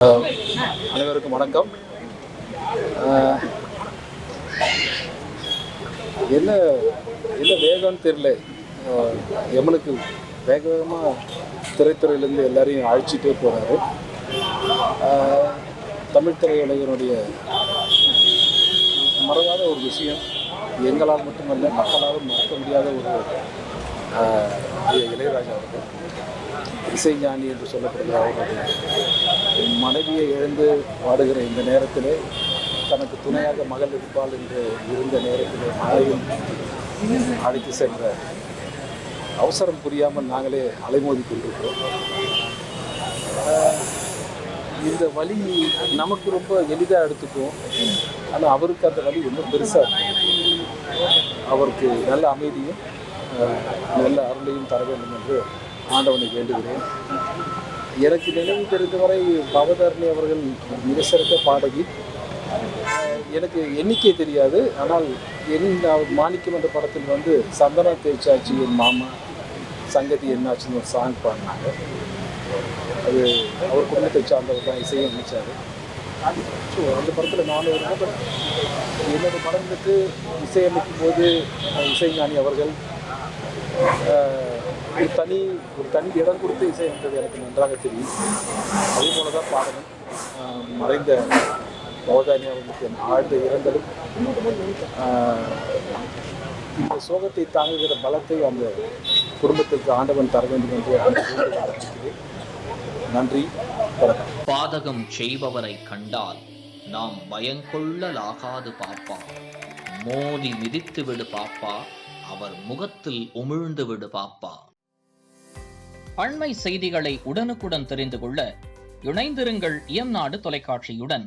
அனைவருக்கும் வணக்கம். என்ன என்ன வேகம்னு தெரியல. எமனுக்கு வேகமாக திரைத்துறையிலேருந்து எல்லாரையும் அழைச்சிட்டே போகிறாரு. தமிழ் திரையுலகினுடைய மறவாத ஒரு விஷயம், எங்களால் மட்டுமல்ல மக்களால் மறக்க முடியாத ஒரு இளையராஜா அவர்கள், இசைஞானி என்று சொல்லப்படுகிற அவருடைய மனைவியை இழந்து வாடுகிற இந்த நேரத்தில் தனக்கு துணையாக மகள் இருப்பாள் என்று இருந்த நேரத்தில் மகளையும் அழைத்து சென்ற அவசரம் புரியாமல் நாங்களே அலைமோதி கொண்டிருக்கிறோம். இந்த வலி நமக்கு ரொம்ப எளிதாக எடுத்துக்குவோம், ஆனால் அவருக்கு அந்த வலி ரொம்ப பெருசாக இருக்கும். அவருக்கு நல்ல அமைதியும் நல்ல அருளையும் தர வேண்டும் என்று ஆண்டவனை வேண்டுகிறேன். எனக்கு நினைவு தெரிந்தவரை பவதாரணி அவர்கள் மிக சிறந்த பாடகி. எனக்கு எண்ணிக்கை தெரியாது, ஆனால் மாணிக்கம் என்ற படத்தில் வந்து சந்தனா தேய்ச்சாச்சி என் மாமா சங்கதி என்னாச்சுன்னு ஒரு சாங் பாடினாங்க. அது அவர் குடும்பத்தை சார்ந்தவர் தான் இசையை அமைச்சார். ஸோ அந்த படத்தில் நானும் இருக்கேன். என்னோட படங்களுக்கு இசையமைக்கும் போது இசைஞானி அவர்கள் ஒரு தனி இடம் கொடுத்து இசையமைத்தது எனக்கு நன்றாக தெரியும். அதே போல தான் பாடணும். மறைந்த பவதாரணி அவர்களுக்கு ஆழ்ந்த இரங்கலும் இந்த சோகத்தை தாங்குகிற பலத்தை அந்த குடும்பத்திற்கு ஆண்டவன் தர வேண்டும் என்று ஆரம்பிக்கிறேன். நன்றி, வணக்கம். பாதகம் செய்பவரை கண்டால் நாம் பயங்கொள்ளலாகாது பாப்பா, மோதி மிதித்து விடு பாப்பா, அவர் முகத்தில் உமிழ்ந்து விடு பாப்பா. அண்மை செய்திகளை உடனுக்குடன் தெரிந்து கொள்ள இணைந்திருங்கள் இயம்நாடு தொலைக்காட்சியுடன்.